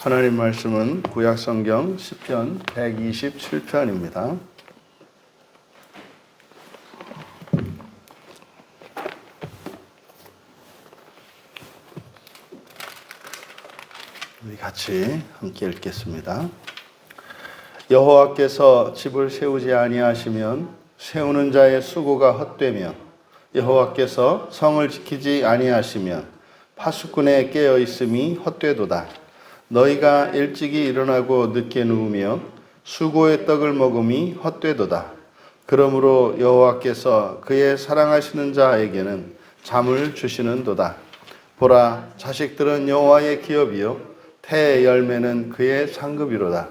하나님 말씀은 구약성경 시편 127편입니다. 우리 같이 함께 읽겠습니다. 여호와께서 집을 세우지 아니하시면 세우는 자의 수고가 헛되며 여호와께서 성을 지키지 아니하시면 파수꾼의 깨어 있음이 헛되도다. 너희가 일찍이 일어나고 늦게 누우며 수고의 떡을 먹음이 헛되도다. 그러므로 여호와께서 그의 사랑하시는 자에게는 잠을 주시는도다. 보라, 자식들은 여호와의 기업이요 태의 열매는 그의 상급이로다.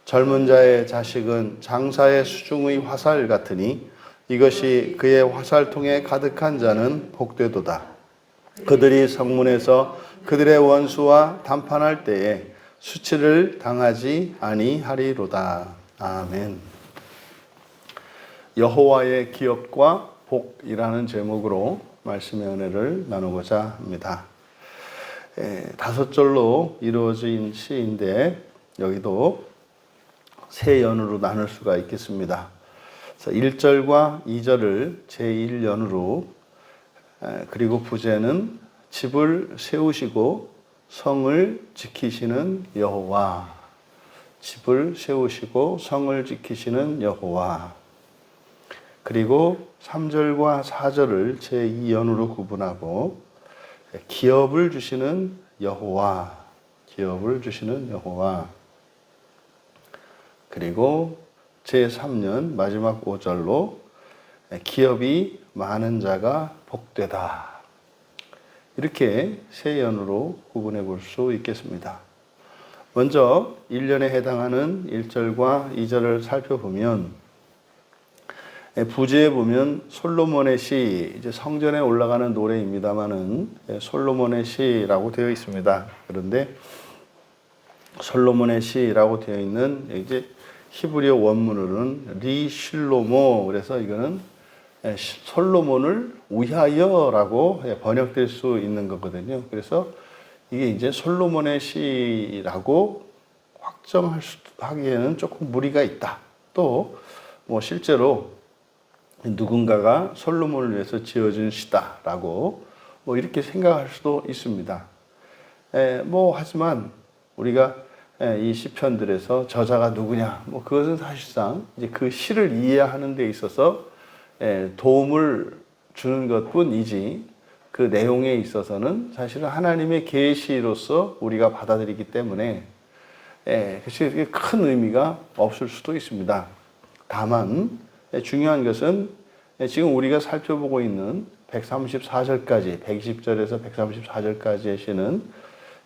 젊은 자의 자식은 장사의 수중의 화살 같으니 이것이 그의 화살통에 가득한 자는 복되도다. 그들이 성문에서 그들의 원수와 담판할 때에 수치를 당하지 아니하리로다. 아멘. 여호와의 기업과 복이라는 제목으로 말씀의 은혜를 나누고자 합니다. 5절로 이루어진 시인데 여기도 세 연으로 나눌 수가 있겠습니다. 1절과 2절을 제1연으로, 그리고 부제는 집을 세우시고 성을 지키시는 여호와, 집을 세우시고 성을 지키시는 여호와, 그리고 3절과 4절을 제2연으로 구분하고 기업을 주시는 여호와, 기업을 주시는 여호와, 그리고 제3년 마지막 5절로 기업이 많은 자가 복되다. 이렇게 세 연으로 구분해 볼 수 있겠습니다. 먼저 1년에 해당하는 1절과 2절을 살펴보면 부제에 보면 솔로몬의 시, 이제 성전에 올라가는 노래입니다만은 솔로몬의 시라고 되어 있습니다. 그런데 솔로몬의 시라고 되어 있는 이제 히브리어 원문으로는 리실로모, 그래서 이거는 솔로몬을 위하여라고 번역될 수 있는 거거든요. 그래서 이게 이제 솔로몬의 시라고 확정하기에는 조금 무리가 있다. 또 뭐 실제로 누군가가 솔로몬을 위해서 지어준 시다라고 뭐 이렇게 생각할 수도 있습니다. 하지만 우리가 이 시편들에서 저자가 누구냐, 뭐 그것은 사실상 이제 그 시를 이해하는 데 있어서 도움을 주는 것뿐이지 그 내용에 있어서는 사실은 하나님의 계시로서 우리가 받아들이기 때문에 그것이 큰 의미가 없을 수도 있습니다. 다만 중요한 것은 지금 우리가 살펴보고 있는 134절까지, 120절에서 134절까지의 시는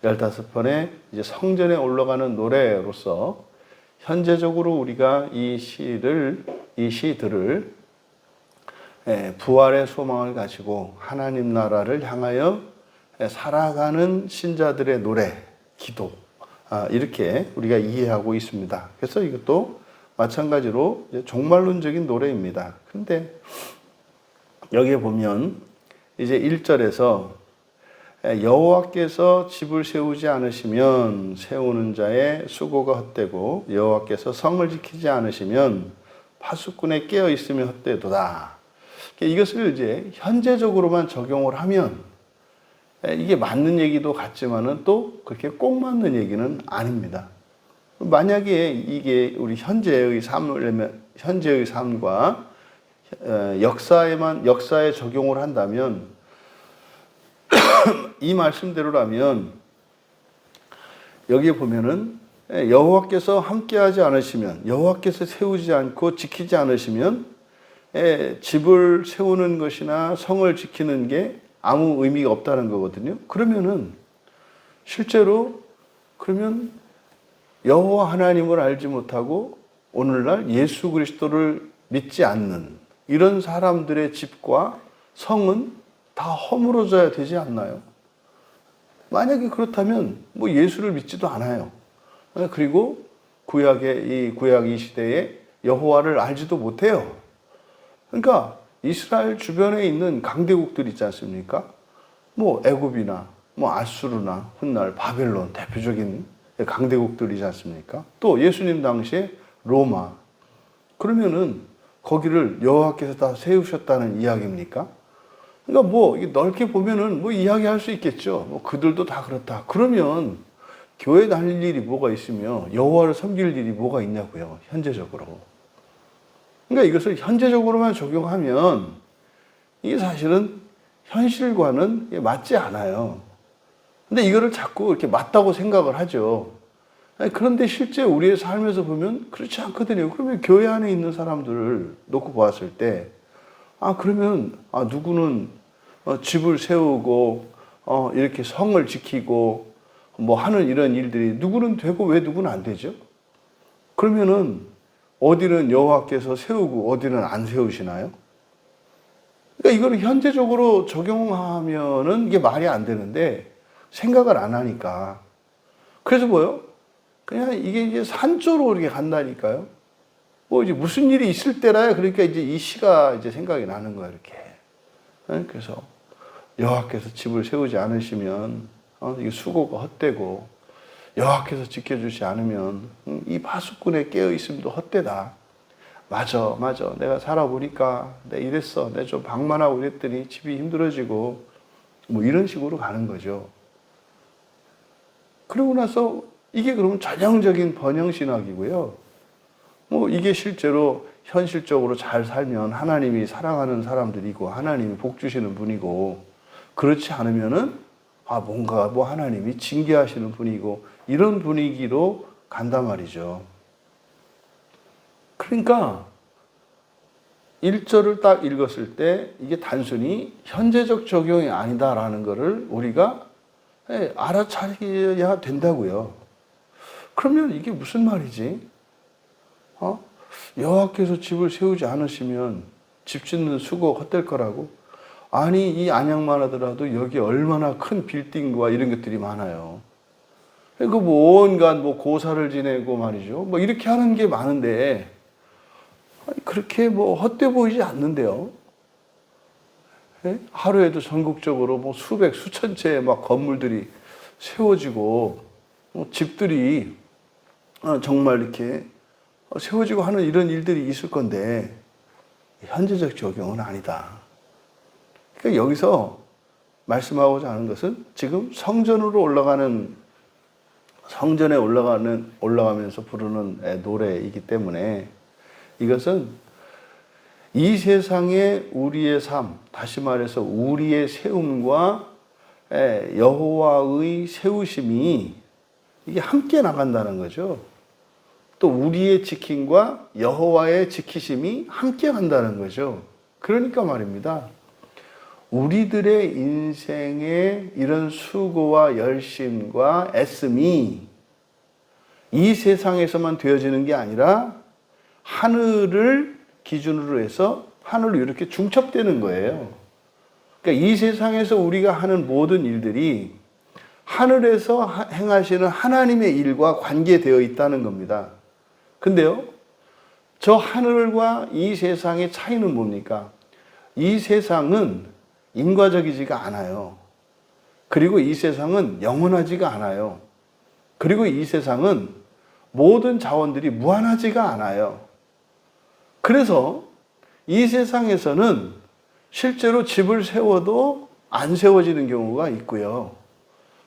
15편의 이제 성전에 올라가는 노래로서 현재적으로 우리가 이 시들을 부활의 소망을 가지고 하나님 나라를 향하여 살아가는 신자들의 노래, 기도, 이렇게 우리가 이해하고 있습니다. 그래서 이것도 마찬가지로 종말론적인 노래입니다. 그런데 여기에 보면 이제 1절에서 여호와께서 집을 세우지 않으시면 세우는 자의 수고가 헛되고 여호와께서 성을 지키지 않으시면 파수꾼의 깨어 있으면 헛되도다. 이것을 이제 현재적으로만 적용을 하면 이게 맞는 얘기도 같지만은 또 그렇게 꼭 맞는 얘기는 아닙니다. 만약에 이게 우리 현재의 삶과 역사에 적용을 한다면 이 말씀대로라면 여기에 보면은 여호와께서 함께하지 않으시면, 여호와께서 세우지 않고 지키지 않으시면 집을 세우는 것이나 성을 지키는 게 아무 의미가 없다는 거거든요. 그러면은 실제로 그러면 여호와 하나님을 알지 못하고 오늘날 예수 그리스도를 믿지 않는 이런 사람들의 집과 성은 다 허물어져야 되지 않나요? 만약에 그렇다면 뭐 예수를 믿지도 않아요. 그리고 구약 이 시대에 여호와를 알지도 못해요. 그러니까 이스라엘 주변에 있는 강대국들 있지 않습니까? 뭐 애굽이나 뭐 아수르나 훗날 바벨론, 대표적인 강대국들이지 않습니까? 또 예수님 당시에 로마. 그러면은 거기를 여호와께서 다 세우셨다는 이야기입니까? 그러니까 뭐 넓게 보면은 뭐 이야기할 수 있겠죠. 뭐 그들도 다 그렇다. 그러면 교회 다닐 일이 뭐가 있으며 여호와를 섬길 일이 뭐가 있냐고요. 현재적으로. 그러니까 이것을 현재적으로만 적용하면 이게 사실은 현실과는 맞지 않아요. 근데 이거를 자꾸 이렇게 맞다고 생각을 하죠. 그런데 실제 우리의 삶에서 보면 그렇지 않거든요. 그러면 교회 안에 있는 사람들을 놓고 보았을 때, 그러면, 누구는 집을 세우고, 이렇게 성을 지키고, 뭐 하는 이런 일들이 누구는 되고 왜 누구는 안 되죠? 그러면은 어디는 여호와께서 세우고 어디는 안 세우시나요? 그러니까 이거를 현재적으로 적용하면은 이게 말이 안 되는데 생각을 안 하니까. 그래서 뭐요? 그냥 이게 이제 산조로 이렇게 간다니까요. 뭐 이제 무슨 일이 있을 때라야 그러니까 이제 이 시가 이제 생각이 나는 거예요, 이렇게. 그래서 여호와께서 집을 세우지 않으시면 이 수고가 헛되고 여호와께서 지켜주지 않으면 이 파수꾼에 깨어 있음도 헛되다. 맞아. 내가 살아보니까 내가 이랬어. 내가 좀 방만하고 이랬더니 집이 힘들어지고 뭐 이런 식으로 가는 거죠. 그러고 나서 이게 그러면 전형적인 번영신학이고요. 뭐 이게 실제로 현실적으로 잘 살면 하나님이 사랑하는 사람들이고 하나님이 복 주시는 분이고 그렇지 않으면은 뭔가 뭐 하나님이 징계하시는 분이고 이런 분위기로 간단 말이죠. 그러니까 1절을 딱 읽었을 때 이게 단순히 현재적 적용이 아니다라는 것을 우리가 알아차려야 된다고요. 그러면 이게 무슨 말이지? 여호와께서 집을 세우지 않으시면 집 짓는 수고 헛될 거라고? 아니 이 안양만 하더라도 여기 얼마나 큰 빌딩과 이런 것들이 많아요. 그리고 뭐 온갖 뭐 고사를 지내고 말이죠. 뭐 이렇게 하는 게 많은데 그렇게 뭐 헛돼 보이지 않는데요. 하루에도 전국적으로 뭐 수백 수천 채의 막 건물들이 세워지고 집들이 정말 이렇게 세워지고 하는 이런 일들이 있을 건데 현재적 적용은 아니다. 그러니까 여기서 말씀하고자 하는 것은 지금 성전에 올라가면서 부르는 노래이기 때문에 이것은 이 세상의 우리의 삶, 다시 말해서 우리의 세움과 여호와의 세우심이 이게 함께 나간다는 거죠. 또 우리의 지킴과 여호와의 지키심이 함께 간다는 거죠. 그러니까 말입니다. 우리들의 인생의 이런 수고와 열심과 애씀이 이 세상에서만 되어지는 게 아니라 하늘을 기준으로 해서 하늘로 이렇게 중첩되는 거예요. 그러니까 이 세상에서 우리가 하는 모든 일들이 하늘에서 행하시는 하나님의 일과 관계되어 있다는 겁니다. 근데요, 저 하늘과 이 세상의 차이는 뭡니까? 이 세상은 인과적이지가 않아요. 그리고 이 세상은 영원하지가 않아요. 그리고 이 세상은 모든 자원들이 무한하지가 않아요. 그래서 이 세상에서는 실제로 집을 세워도 안 세워지는 경우가 있고요.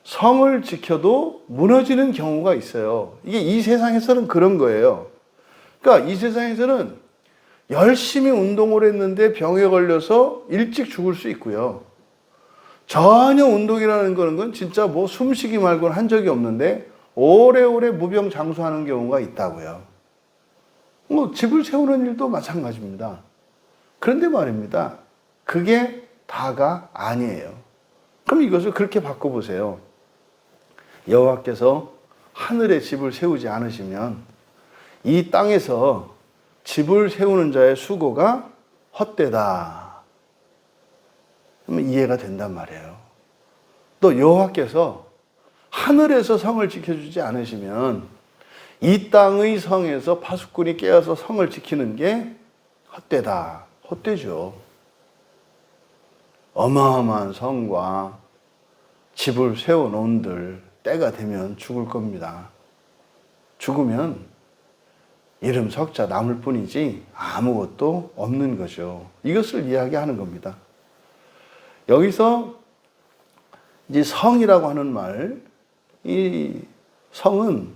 성을 지켜도 무너지는 경우가 있어요. 이게 이 세상에서는 그런 거예요. 그러니까 이 세상에서는 열심히 운동을 했는데 병에 걸려서 일찍 죽을 수 있고요. 전혀 운동이라는 건 진짜 뭐 숨쉬기 말고는 한 적이 없는데 오래오래 무병장수하는 경우가 있다고요. 뭐 집을 세우는 일도 마찬가지입니다. 그런데 말입니다. 그게 다가 아니에요. 그럼 이것을 그렇게 바꿔보세요. 여호와께서 하늘에 집을 세우지 않으시면 이 땅에서 집을 세우는 자의 수고가 헛되다. 그러면 이해가 된단 말이에요. 또 여호와께서 하늘에서 성을 지켜주지 않으시면 이 땅의 성에서 파수꾼이 깨어서 성을 지키는 게 헛되다. 헛되죠. 어마어마한 성과 집을 세워놓은들 때가 되면 죽을 겁니다. 죽으면 이름 석자 남을 뿐이지 아무것도 없는 거죠. 이것을 이야기하는 겁니다. 여기서 이제 성이라고 하는 말, 이 성은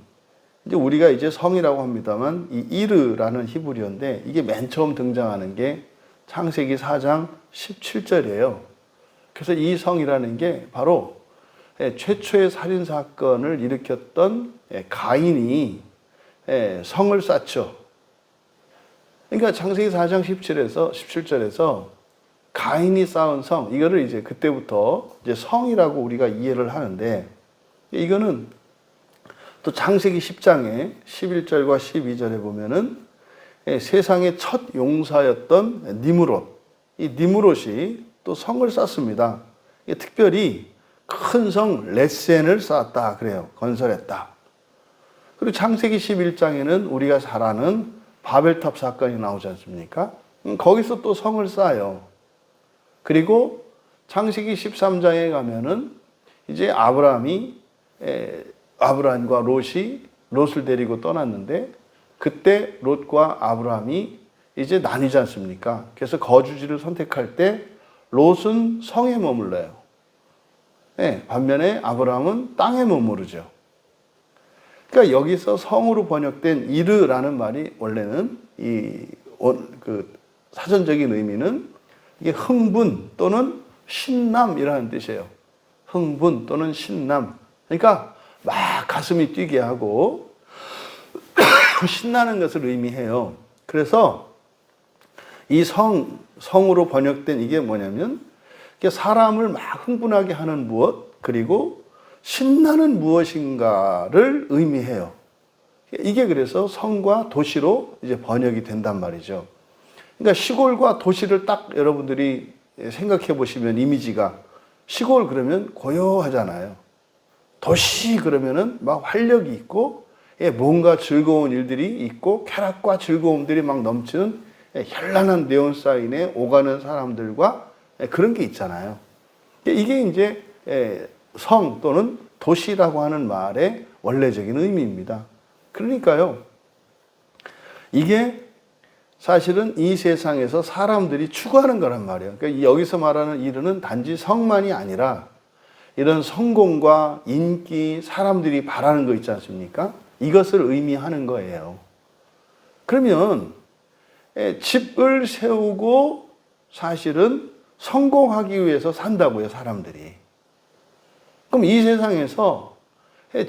이제 우리가 이제 성이라고 합니다만 이 이르라는 히브리어인데 이게 맨 처음 등장하는 게 창세기 4장 17절이에요. 그래서 이 성이라는 게 바로 최초의 살인 사건을 일으켰던 가인이 성을 쌓죠. 그러니까 창세기 4장 17절에서 가인이 쌓은 성, 이거를 이제 그때부터 이제 성이라고 우리가 이해를 하는데, 이거는 또 창세기 10장에 11절과 12절에 보면은 세상의 첫 용사였던 니므롯, 이 니므롯이 또 성을 쌓습니다. 특별히 큰 성 레센을 쌓았다 그래요. 건설했다. 그리고 창세기 11장에는 우리가 잘 아는 바벨탑 사건이 나오지 않습니까? 거기서 또 성을 쌓아요. 그리고 창세기 13장에 가면은 이제 아브라함과 롯이 롯을 데리고 떠났는데 그때 롯과 아브라함이 이제 나뉘지 않습니까? 그래서 거주지를 선택할 때 롯은 성에 머물러요. 반면에 아브라함은 땅에 머무르죠. 그러니까 여기서 성으로 번역된 이르라는 말이 원래는 그 사전적인 의미는 이게 흥분 또는 신남이라는 뜻이에요. 흥분 또는 신남. 그러니까 막 가슴이 뛰게 하고 신나는 것을 의미해요. 그래서 이 성으로 번역된 이게 뭐냐면 사람을 막 흥분하게 하는 무엇, 그리고 신나는 무엇인가를 의미해요. 이게 그래서 성과 도시로 이제 번역이 된단 말이죠. 그러니까 시골과 도시를 딱 여러분들이 생각해 보시면 이미지가 시골 그러면 고요하잖아요. 도시 그러면은 막 활력이 있고 뭔가 즐거운 일들이 있고 쾌락과 즐거움들이 막 넘치는 현란한 네온사인에 오가는 사람들과 그런 게 있잖아요. 이게 이제 성 또는 도시라고 하는 말의 원래적인 의미입니다. 그러니까요, 이게 사실은 이 세상에서 사람들이 추구하는 거란 말이에요. 그러니까 여기서 말하는 이르는 단지 성만이 아니라 이런 성공과 인기, 사람들이 바라는 거 있지 않습니까? 이것을 의미하는 거예요. 그러면 집을 세우고 사실은 성공하기 위해서 산다고요, 사람들이. 그럼 이 세상에서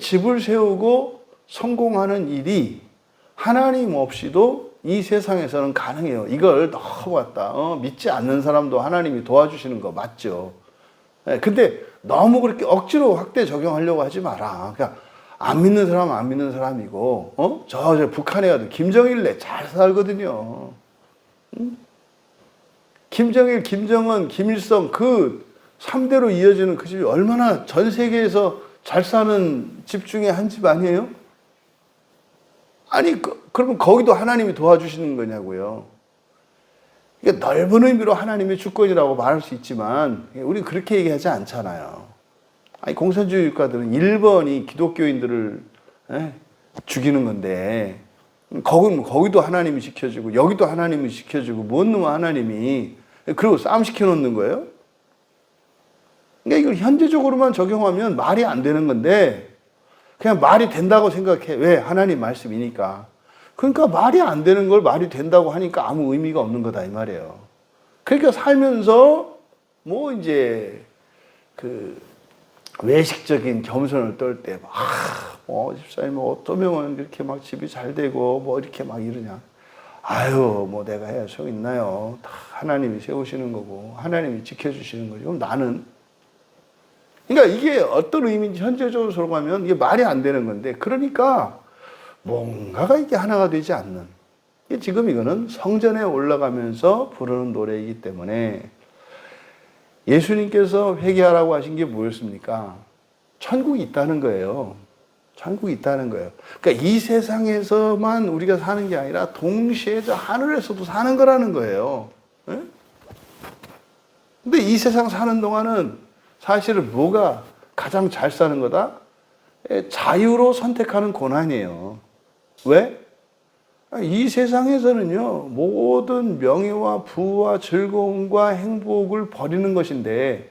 집을 세우고 성공하는 일이 하나님 없이도 이 세상에서는 가능해요. 이걸 너무 갖다 믿지 않는 사람도 하나님이 도와주시는 거 맞죠? 근데 너무 그렇게 억지로 확대 적용하려고 하지 마라. 그러니까 안 믿는 사람은 안 믿는 사람이고, 저 북한에 가도 김정일네 잘 살거든요. 응? 김정일, 김정은, 김일성 그 3대로 이어지는 그 집이 얼마나 전 세계에서 잘 사는 집 중에 한 집 아니에요? 아니, 그러면 거기도 하나님이 도와주시는 거냐고요. 이게 넓은 의미로 하나님의 주권이라고 말할 수 있지만 우리 그렇게 얘기하지 않잖아요. 아니, 공산주의 국가들은 1번이 기독교인들을 죽이는 건데 거기도 하나님이 지켜주고 여기도 하나님이 지켜주고 뭔 놈의 하나님이 그리고 싸움 시켜놓는 거예요? 그러니까 이걸 현재적으로만 적용하면 말이 안 되는 건데 그냥 말이 된다고 생각해. 왜? 하나님 말씀이니까. 그러니까 말이 안 되는 걸 말이 된다고 하니까 아무 의미가 없는 거다 이 말이에요. 그러니까 살면서 뭐 이제 그 외식적인 겸손을 떨 때 집사님 어쩌면 이렇게 막 집이 잘 되고 뭐 이렇게 막 이러냐. 아유, 뭐 내가 해야 소용 있나요? 다 하나님이 세우시는 거고 하나님이 지켜주시는 거죠. 그럼 나는 그러니까 이게 어떤 의미인지 현재적으로 설명하면 이게 말이 안 되는 건데 그러니까 뭔가가 이게 하나가 되지 않는 지금 이거는 성전에 올라가면서 부르는 노래이기 때문에 예수님께서 회개하라고 하신 게 뭐였습니까? 천국이 있다는 거예요. 천국이 있다는 거예요. 그러니까 이 세상에서만 우리가 사는 게 아니라 동시에 저 하늘에서도 사는 거라는 거예요. 근데 이 세상 사는 동안은 사실은 뭐가 가장 잘 사는 거다? 자유로 선택하는 고난이에요. 왜? 이 세상에서는요, 모든 명예와 부와 즐거움과 행복을 버리는 것인데,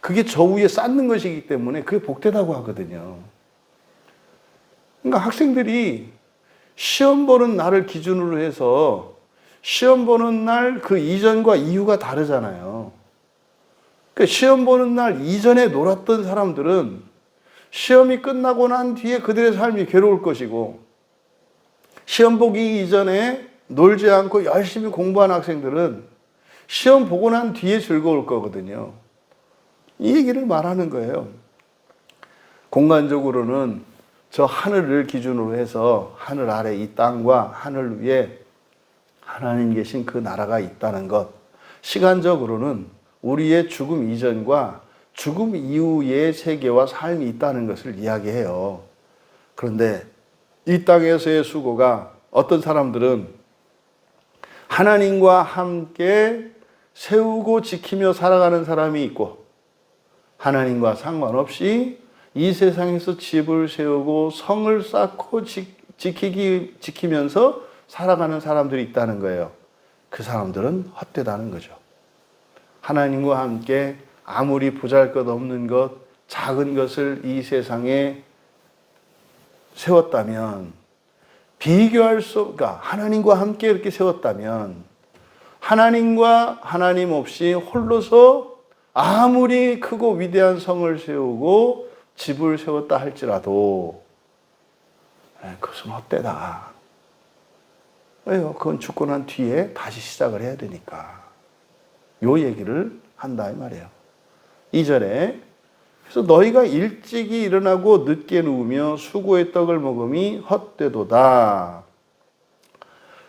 그게 저 위에 쌓는 것이기 때문에 그게 복되다고 하거든요. 그러니까 학생들이 시험 보는 날을 기준으로 해서 시험 보는 날 그 이전과 이후가 다르잖아요. 그러니까 시험 보는 날 이전에 놀았던 사람들은 시험이 끝나고 난 뒤에 그들의 삶이 괴로울 것이고, 시험 보기 이전에 놀지 않고 열심히 공부한 학생들은 시험 보고 난 뒤에 즐거울 거거든요. 이 얘기를 말하는 거예요. 공간적으로는 저 하늘을 기준으로 해서 하늘 아래 이 땅과 하늘 위에 하나님 계신 그 나라가 있다는 것. 시간적으로는 우리의 죽음 이전과 죽음 이후의 세계와 삶이 있다는 것을 이야기해요. 그런데 이 땅에서의 수고가 어떤 사람들은 하나님과 함께 세우고 지키며 살아가는 사람이 있고, 하나님과 상관없이 이 세상에서 집을 세우고 성을 쌓고 지키면서 살아가는 사람들이 있다는 거예요. 그 사람들은 헛되다는 거죠. 하나님과 함께 아무리 보잘것없는 것, 작은 것을 이 세상에 세웠다면, 비교할 수 없가 그러니까 하나님과 함께 이렇게 세웠다면, 하나님과 하나님 없이 홀로서 아무리 크고 위대한 성을 세우고 집을 세웠다 할지라도 그것은 헛되다. 왜요? 그건 죽고 난 뒤에 다시 시작을 해야 되니까. 요 얘기를 한다 이 말이에요. 2절에 그래서 너희가 일찍이 일어나고 늦게 누우며 수고의 떡을 먹음이 헛되도다.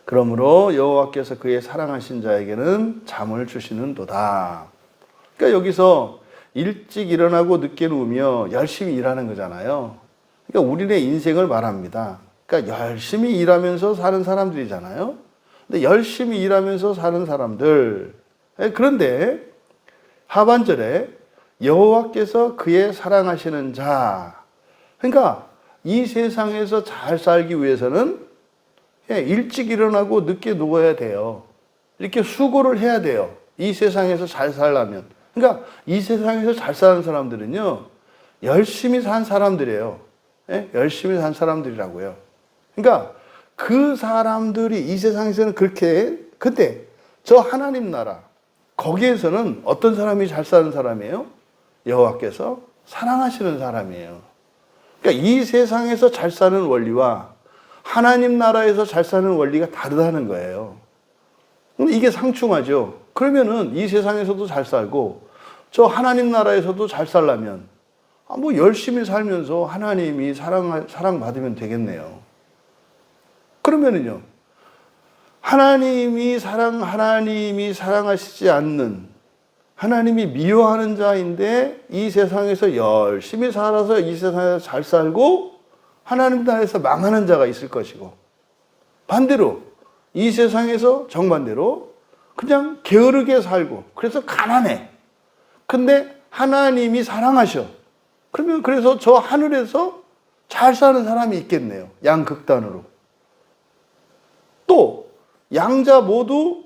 그러므로 여호와께서 그의 사랑하신 자에게는 잠을 주시는도다. 그러니까 여기서 일찍 일어나고 늦게 누우며 열심히 일하는 거잖아요. 그러니까 우리네 인생을 말합니다. 그러니까 열심히 일하면서 사는 사람들이잖아요. 근데 열심히 일하면서 사는 사람들. 그런데 하반절에 여호와께서 그의 사랑하시는 자. 그러니까 이 세상에서 잘 살기 위해서는 일찍 일어나고 늦게 누워야 돼요. 이렇게 수고를 해야 돼요. 이 세상에서 잘 살려면. 그러니까 이 세상에서 잘 사는 사람들은요, 열심히 산 사람들이에요. 열심히 산 사람들이라고요. 그러니까 그 사람들이 이 세상에서는 그렇게, 근데 저 하나님 나라, 거기에서는 어떤 사람이 잘 사는 사람이에요? 여호와께서 사랑하시는 사람이에요. 그러니까 이 세상에서 잘 사는 원리와 하나님 나라에서 잘 사는 원리가 다르다는 거예요. 이게 상충하죠. 그러면은 이 세상에서도 잘 살고 저 하나님 나라에서도 잘 살려면 뭐 열심히 살면서 하나님이 사랑받으면 되겠네요. 그러면은요, 하나님이 사랑하시지 않는, 하나님이 미워하는 자인데 이 세상에서 열심히 살아서 이 세상에서 잘 살고 하나님 나라에서 망하는 자가 있을 것이고, 반대로 이 세상에서 정반대로 그냥 게으르게 살고 그래서 가난해. 근데 하나님이 사랑하셔. 그러면 그래서 저 하늘에서 잘 사는 사람이 있겠네요. 양극단으로. 또 양자 모두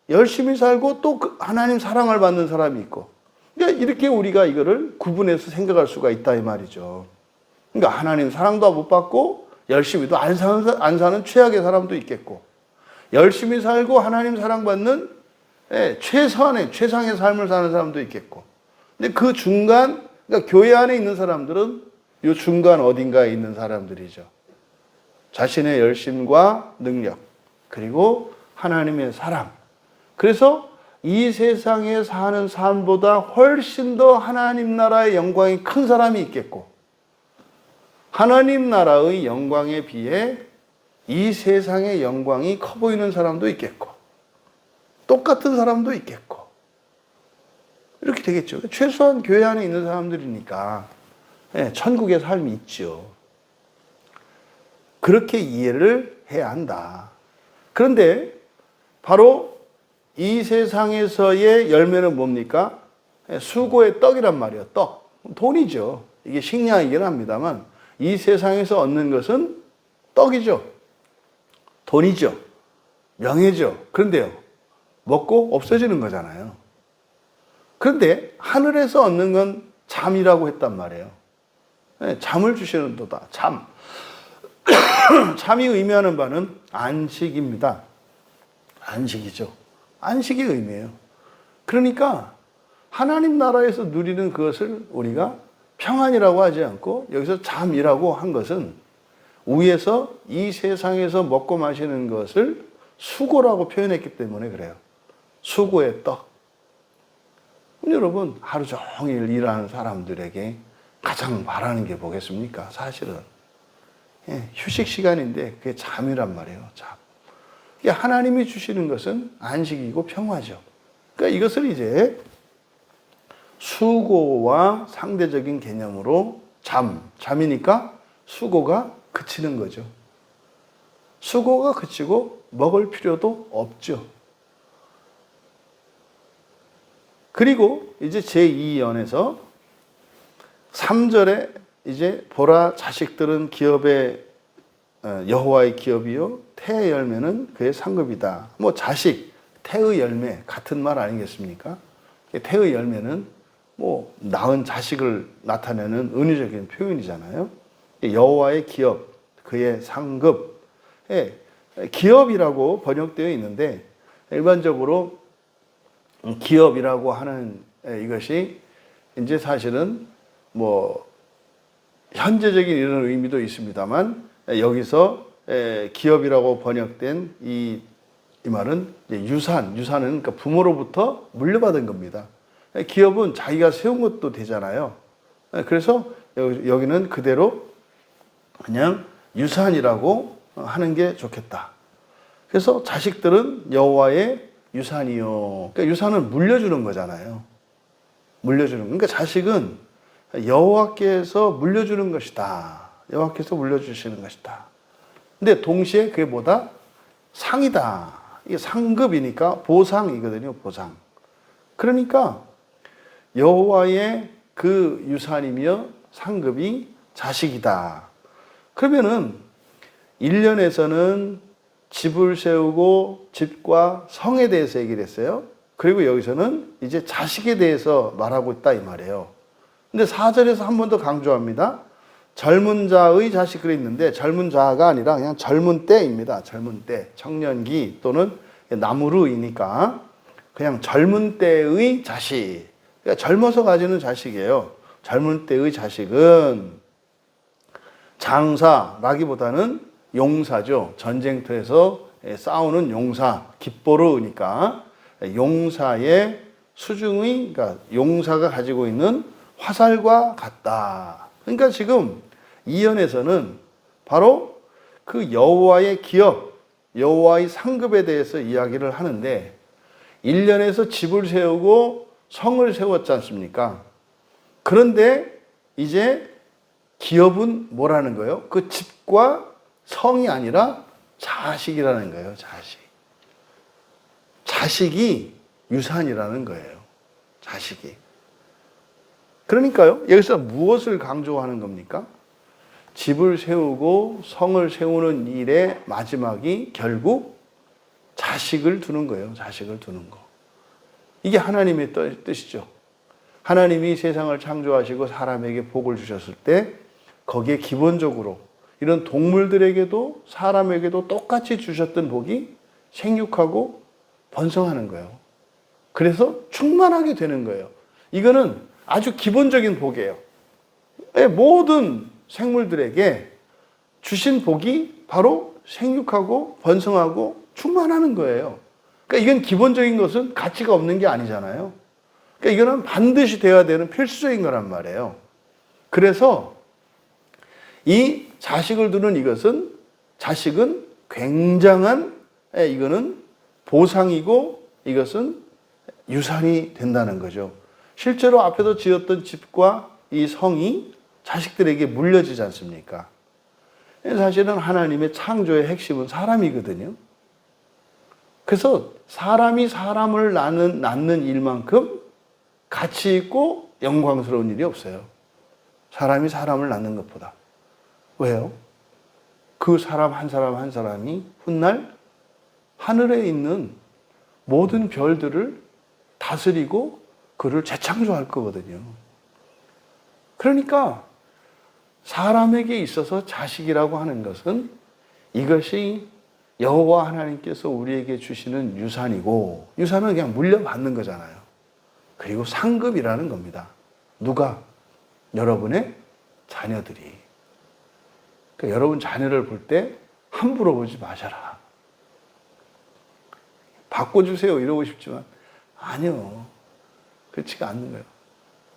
열심히 살고 또 하나님 사랑을 받는 사람이 있고. 그러니까 이렇게 우리가 이거를 구분해서 생각할 수가 있다 이 말이죠. 그러니까 하나님 사랑도 못 받고 열심히도 안 사는 최악의 사람도 있겠고, 열심히 살고 하나님 사랑받는 최상의 삶을 사는 사람도 있겠고. 근데 그 중간, 그러니까 교회 안에 있는 사람들은 이 중간 어딘가에 있는 사람들이죠. 자신의 열심과 능력, 그리고 하나님의 사랑. 그래서 이 세상에 사는 삶보다 훨씬 더 하나님 나라의 영광이 큰 사람이 있겠고, 하나님 나라의 영광에 비해 이 세상의 영광이 커 보이는 사람도 있겠고, 똑같은 사람도 있겠고, 이렇게 되겠죠. 최소한 교회 안에 있는 사람들이니까 천국의 삶이 있죠. 그렇게 이해를 해야 한다. 그런데 바로 이 세상에서의 열매는 뭡니까? 수고의 떡이란 말이에요. 떡. 돈이죠. 이게 식량이긴 합니다만 이 세상에서 얻는 것은 떡이죠. 돈이죠. 명예죠. 그런데요, 먹고 없어지는 거잖아요. 그런데 하늘에서 얻는 건 잠이라고 했단 말이에요. 네, 잠을 주시는 도다. 잠. 잠이 의미하는 바는 안식입니다. 안식이죠. 안식의 의미예요. 그러니까 하나님 나라에서 누리는 그것을 우리가 평안이라고 하지 않고 여기서 잠이라고 한 것은 위에서 이 세상에서 먹고 마시는 것을 수고라고 표현했기 때문에 그래요. 수고의 떡. 여러분, 하루 종일 일하는 사람들에게 가장 바라는 게 뭐겠습니까? 사실은 휴식 시간인데 그게 잠이란 말이에요. 잠. 하나님이 주시는 것은 안식이고 평화죠. 그러니까 이것을 이제 수고와 상대적인 개념으로 잠이니까 수고가 그치는 거죠. 수고가 그치고 먹을 필요도 없죠. 그리고 이제 제2연에서 3절에 이제 보라 자식들은 기업의 여호와의 기업이요 태의 열매는 그의 상급이다. 뭐 자식, 태의 열매 같은 말 아니겠습니까? 태의 열매는 뭐 낳은 자식을 나타내는 은유적인 표현이잖아요. 여호와의 기업, 그의 상급. 기업이라고 번역되어 있는데 일반적으로 기업이라고 하는 이것이 이제 사실은 뭐 현재적인 이런 의미도 있습니다만 여기서 기업이라고 번역된 이 말은 유산은 그러니까 부모로부터 물려받은 겁니다. 기업은 자기가 세운 것도 되잖아요. 그래서 여기는 그대로 그냥 유산이라고 하는 게 좋겠다. 그래서 자식들은 여호와의 유산이요. 그러니까 유산은 물려주는 거잖아요. 물려주는. 그러니까 자식은 여호와께서 물려주는 것이다. 여호와께서 물려주시는 것이다. 근데 동시에 그게 뭐다? 상이다. 이게 상급이니까 보상이거든요. 보상. 그러니까 여호와의 그 유산이며 상급이 자식이다. 그러면은 1년에서는 집을 세우고 집과 성에 대해서 얘기를 했어요. 그리고 여기서는 이제 자식에 대해서 말하고 있다 이 말이에요. 근데 4절에서 한 번 더 강조합니다. 젊은 자의 자식 그랬는데 젊은 자가 아니라 그냥 젊은 때입니다. 젊은 때, 청년기 또는 나무르이니까 그냥 젊은 때의 자식. 그러니까 젊어서 가지는 자식이에요. 젊은 때의 자식은 장사라기보다는 용사죠. 전쟁터에서 싸우는 용사, 깃보르니까 용사의 수중의, 그러니까 용사가 가지고 있는 화살과 같다. 그러니까 지금 이연에서는 바로 그 여호와의 기업, 여호와의 상급에 대해서 이야기를 하는데 1년에서 집을 세우고 성을 세웠지 않습니까? 그런데 이제 기업은 뭐라는 거예요? 그 집과 성이 아니라 자식이라는 거예요. 자식. 자식이 유산이라는 거예요. 자식이. 그러니까요, 여기서 무엇을 강조하는 겁니까? 집을 세우고 성을 세우는 일의 마지막이 결국 자식을 두는 거예요. 자식을 두는 거. 이게 하나님의 뜻이죠. 하나님이 세상을 창조하시고 사람에게 복을 주셨을 때 거기에 기본적으로 이런 동물들에게도 사람에게도 똑같이 주셨던 복이 생육하고 번성하는 거예요. 그래서 충만하게 되는 거예요. 이거는 아주 기본적인 복이에요. 모든 생물들에게 주신 복이 바로 생육하고 번성하고 충만하는 거예요. 그러니까 이건 기본적인 것은 가치가 없는 게 아니잖아요. 그러니까 이거는 반드시 되어야 되는 필수적인 거란 말이에요. 그래서 이 자식을 두는 이것은 자식은 굉장한 이거는 보상이고 이것은 유산이 된다는 거죠. 실제로 앞에서 지었던 집과 이 성이 자식들에게 물려지지 않습니까? 사실은 하나님의 창조의 핵심은 사람이거든요. 그래서 사람이 사람을 낳는 일만큼 가치 있고 영광스러운 일이 없어요. 사람이 사람을 낳는 것보다. 왜요? 그 사람 한 사람 한 사람이 훗날 하늘에 있는 모든 별들을 다스리고 그를 재창조할 거거든요. 그러니까 사람에게 있어서 자식이라고 하는 것은 이것이 여호와 하나님께서 우리에게 주시는 유산이고, 유산은 그냥 물려받는 거잖아요. 그리고 상급이라는 겁니다. 누가? 여러분의 자녀들이. 그러니까 여러분 자녀를 볼 때 함부로 보지 마셔라. 바꿔주세요 이러고 싶지만 아니요. 그렇지가 않는 거예요.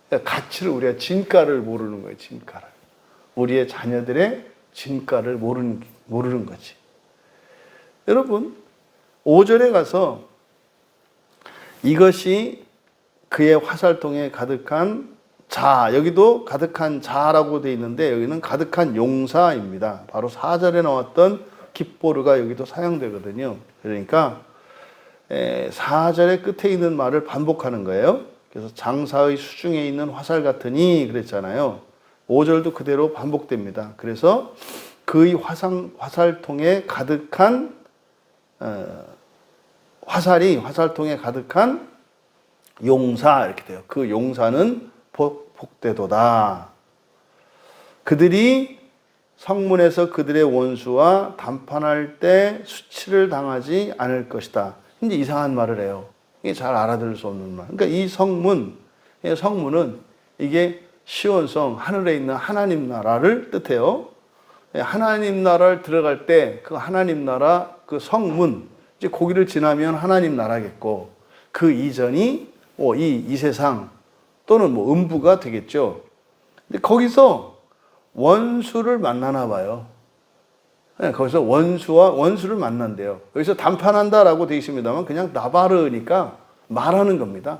그러니까 가치를, 우리가 진가를 모르는 거예요. 진가를. 우리의 자녀들의 진가를 모르는 거지. 여러분 5절에 가서 이것이 그의 화살통에 가득한 자, 여기도 가득한 자라고 되어 있는데 여기는 가득한 용사입니다. 바로 4절에 나왔던 깃보르가 여기도 사용되거든요. 그러니까 4절의 끝에 있는 말을 반복하는 거예요. 그래서 장사의 수중에 있는 화살 같으니 그랬잖아요. 5절도 그대로 반복됩니다. 그래서 그의 화살통에 가득한 화살통에 가득한 용사 이렇게 돼요. 그 용사는 복되도다. 그들이 성문에서 그들의 원수와 담판할 때 수치를 당하지 않을 것이다. 이제 이상한 말을 해요. 이게 잘 알아들을 수 없는 말. 그러니까 이 성문은 이게 시온성, 하늘에 있는 하나님 나라를 뜻해요. 하나님 나라를 들어갈 때 그 하나님 나라 그 성문, 이제 거기를 지나면 하나님 나라겠고, 그 이전이 이 세상 또는 음부가 되겠죠. 근데 거기서 원수를 만나나 봐요. 거기서 원수를 만난대요. 여기서 담판한다라고 되어 있습니다만 그냥 나바르니까 말하는 겁니다.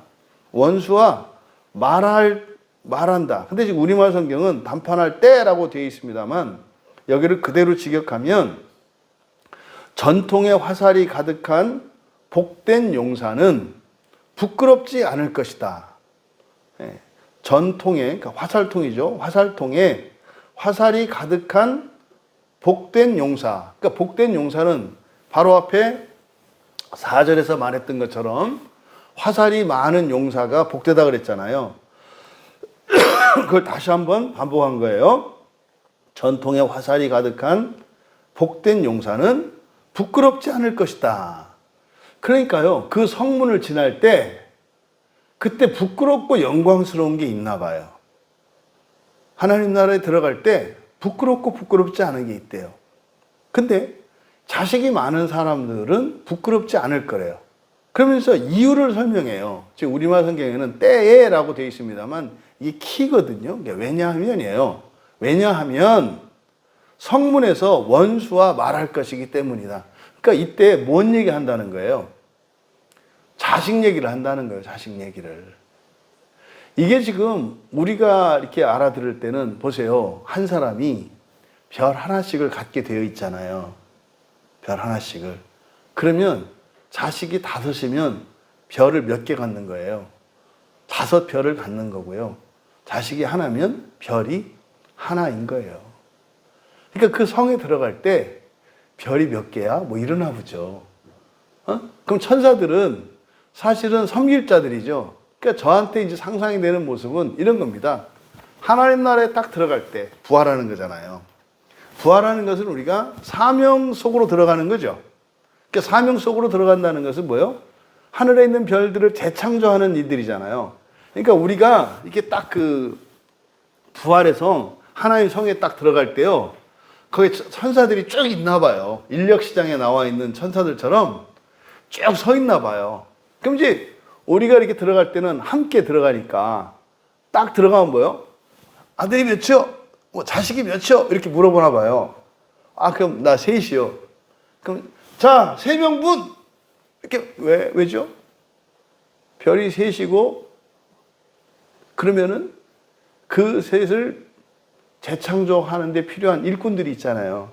원수와 말한다. 근데 지금 우리말 성경은 담판할 때라고 되어 있습니다만 여기를 그대로 직역하면 전통의 화살이 가득한 복된 용사는 부끄럽지 않을 것이다. 전통의, 그러니까 화살통이죠. 화살통에 화살이 가득한 복된 용사. 그러니까 복된 용사는 바로 앞에 4절에서 말했던 것처럼 화살이 많은 용사가 복되다 그랬잖아요. 그걸 다시 한번 반복한 거예요. 전통에 화살이 가득한 복된 용사는 부끄럽지 않을 것이다. 그러니까요, 그 성문을 지날 때 그때 부끄럽고 영광스러운 게 있나 봐요. 하나님 나라에 들어갈 때 부끄럽고 부끄럽지 않은 게 있대요. 근데 자식이 많은 사람들은 부끄럽지 않을 거래요. 그러면서 이유를 설명해요. 지금 우리말 성경에는 때에라고 되어 있습니다만 이게 키거든요. 왜냐하면이에요. 왜냐하면 성문에서 원수와 말할 것이기 때문이다. 그러니까 이때 뭔 얘기 한다는 거예요? 자식 얘기를 한다는 거예요. 자식 얘기를. 이게 지금 우리가 이렇게 알아들을 때는 보세요. 한 사람이 별 하나씩을 갖게 되어 있잖아요. 별 하나씩을. 그러면 자식이 5이면 별을 몇 개 갖는 거예요? 5별을 갖는 거고요. 자식이 하나면 별이 하나인 거예요. 그러니까 그 성에 들어갈 때 별이 몇 개야? 이러나 보죠. 그럼 천사들은 사실은 섬길 자들이죠. 그러니까 저한테 이제 상상이 되는 모습은 이런 겁니다. 하나님 나라에 딱 들어갈 때 부활하는 거잖아요. 부활하는 것은 우리가 사명 속으로 들어가는 거죠. 그러니까 사명 속으로 들어간다는 것은 뭐예요? 하늘에 있는 별들을 재창조하는 일들이잖아요. 그러니까 우리가 이렇게 딱 그 부활해서 하나님 성에 딱 들어갈 때요. 거기 천사들이 쭉 있나 봐요. 인력시장에 나와 있는 천사들처럼 쭉 서 있나 봐요. 그럼 이제 우리가 이렇게 들어갈 때는 함께 들어가니까 딱 들어가면 뭐요? 아들이 몇이요? 자식이 몇이요? 이렇게 물어보나 봐요. 그럼 나 3이요. 그럼 자, 3명분! 이렇게 왜죠? 별이 3이고 그러면은 그 셋을 재창조하는 데 필요한 일꾼들이 있잖아요.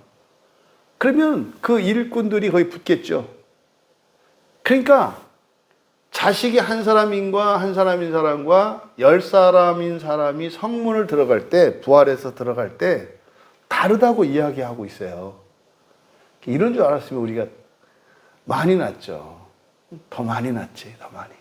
그러면 그 일꾼들이 거의 붙겠죠. 그러니까 자식이 한 사람인과 한 사람인 사람과 10사람인 사람이 성문을 들어갈 때, 부활해서 들어갈 때 다르다고 이야기하고 있어요. 이런 줄 알았으면 우리가 많이 낳죠. 더 많이 낳지, 더 많이.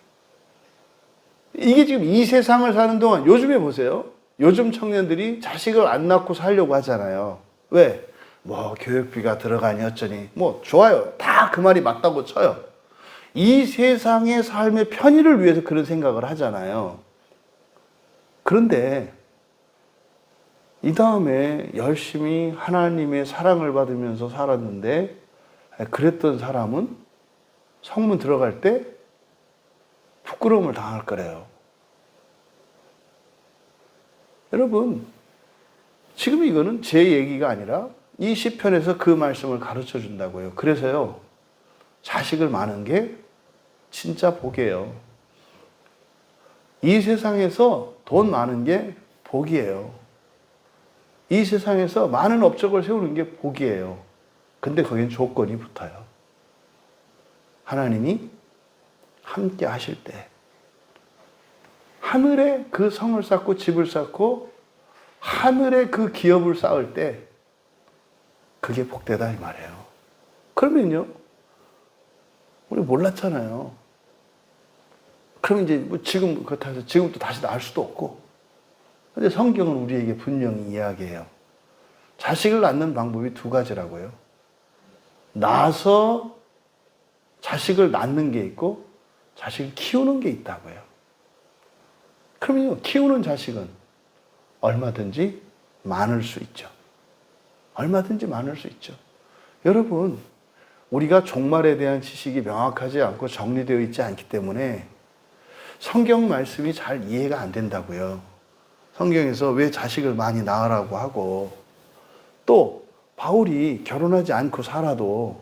이게 지금 이 세상을 사는 동안, 요즘에 보세요. 요즘 청년들이 자식을 안 낳고 살려고 하잖아요. 왜? 뭐 교육비가 들어가니 어쩌니. 뭐 좋아요. 다 그 말이 맞다고 쳐요. 이 세상의 삶의 편의를 위해서 그런 생각을 하잖아요. 그런데 이 다음에 열심히 하나님의 사랑을 받으면서 살았는데, 그랬던 사람은 성문 들어갈 때 부끄러움을 당할 거래요. 여러분, 지금 이거는 제 얘기가 아니라 이 시편에서 그 말씀을 가르쳐 준다고요. 그래서요, 자식을 많은 게 진짜 복이에요. 이 세상에서 돈 많은 게 복이에요. 이 세상에서 많은 업적을 세우는 게 복이에요. 근데 거기엔 조건이 붙어요. 하나님이 함께 하실 때, 하늘에 그 성을 쌓고 집을 쌓고 하늘에 그 기업을 쌓을 때 그게 복되다 이 말이에요. 그러면요, 우리 몰랐잖아요. 그럼 이제 뭐 지금 그렇다 해서 지금 또 다시 낳을 수도 없고. 근데 성경은 우리에게 분명히 이야기해요. 자식을 낳는 방법이 두 가지라고요. 낳아서 자식을 낳는 게 있고 자식을 키우는 게 있다고요. 그러면요, 키우는 자식은 얼마든지 많을 수 있죠. 얼마든지 많을 수 있죠. 여러분, 우리가 종말에 대한 지식이 명확하지 않고 정리되어 있지 않기 때문에 성경 말씀이 잘 이해가 안 된다고요. 성경에서 왜 자식을 많이 낳으라고 하고, 또 바울이 결혼하지 않고 살아도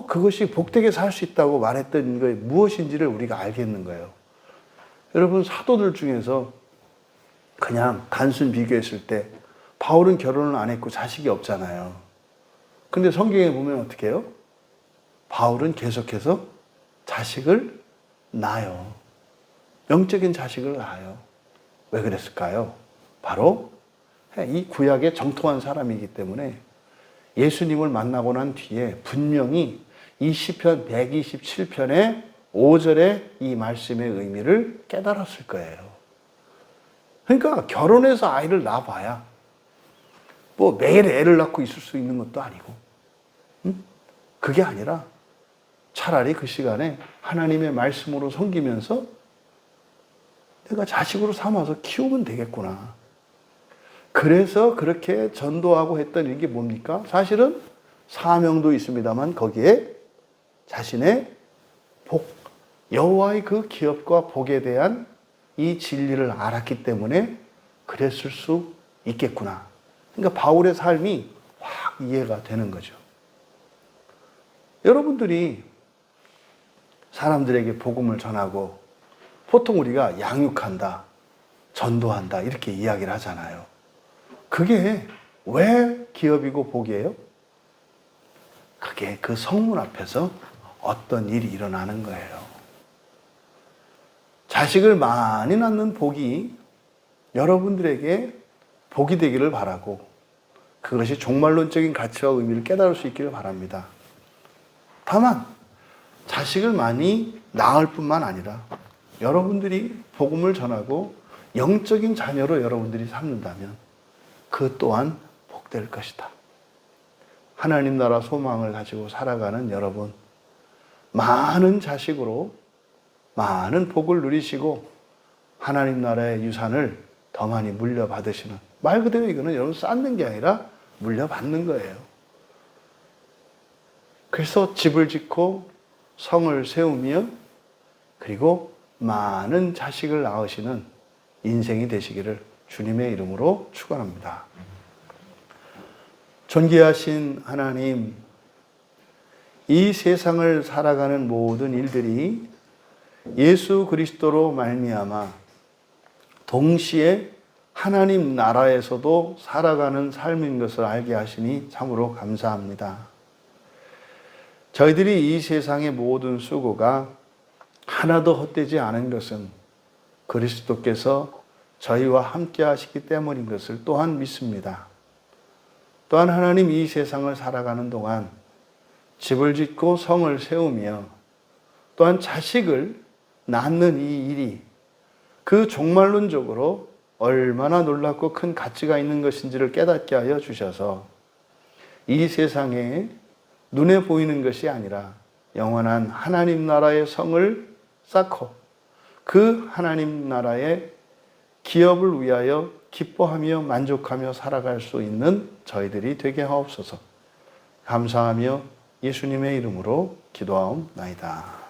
그것이 복되게 살 수 있다고 말했던 게 무엇인지를 우리가 알겠는 거예요. 여러분, 사도들 중에서 그냥 단순 비교했을 때 바울은 결혼을 안 했고 자식이 없잖아요. 근데 성경에 보면 어떻게 해요? 바울은 계속해서 자식을 낳아요. 영적인 자식을 낳아요. 왜 그랬을까요? 바로 이 구약에 정통한 사람이기 때문에 예수님을 만나고 난 뒤에 분명히 이 시편 127편의 5절의 이 말씀의 의미를 깨달았을 거예요. 그러니까 결혼해서 아이를 낳아봐야 뭐 매일 애를 낳고 있을 수 있는 것도 아니고, 그게 아니라 차라리 그 시간에 하나님의 말씀으로 섬기면서 내가 자식으로 삼아서 키우면 되겠구나. 그래서 그렇게 전도하고 했던 이게 뭡니까? 사실은 사명도 있습니다만 거기에 자신의 복, 여호와의 그 기업과 복에 대한 이 진리를 알았기 때문에 그랬을 수 있겠구나. 그러니까 바울의 삶이 확 이해가 되는 거죠. 여러분들이 사람들에게 복음을 전하고 보통 우리가 양육한다, 전도한다 이렇게 이야기를 하잖아요. 그게 왜 기업이고 복이에요? 그게 그 성문 앞에서 어떤 일이 일어나는 거예요. 자식을 많이 낳는 복이 여러분들에게 복이 되기를 바라고, 그것이 종말론적인 가치와 의미를 깨달을 수 있기를 바랍니다. 다만 자식을 많이 낳을 뿐만 아니라 여러분들이 복음을 전하고 영적인 자녀로 여러분들이 삼는다면 그 또한 복될 것이다. 하나님 나라 소망을 가지고 살아가는 여러분, 많은 자식으로 많은 복을 누리시고 하나님 나라의 유산을 더 많이 물려받으시는, 말 그대로 이거는 여러분 쌓는 게 아니라 물려받는 거예요. 그래서 집을 짓고 성을 세우며 그리고 많은 자식을 낳으시는 인생이 되시기를 주님의 이름으로 축원합니다. 존귀하신 하나님, 이 세상을 살아가는 모든 일들이 예수 그리스도로 말미암아 동시에 하나님 나라에서도 살아가는 삶인 것을 알게 하시니 참으로 감사합니다. 저희들이 이 세상의 모든 수고가 하나도 헛되지 않은 것은 그리스도께서 저희와 함께 하시기 때문인 것을 또한 믿습니다. 또한 하나님, 이 세상을 살아가는 동안 집을 짓고 성을 세우며 또한 자식을 낳는 이 일이 그 종말론적으로 얼마나 놀랍고 큰 가치가 있는 것인지를 깨닫게 하여 주셔서 이 세상에 눈에 보이는 것이 아니라 영원한 하나님 나라의 성을 쌓고 그 하나님 나라의 기업을 위하여 기뻐하며 만족하며 살아갈 수 있는 저희들이 되게 하옵소서. 감사하며 예수님의 이름으로 기도하옵나이다.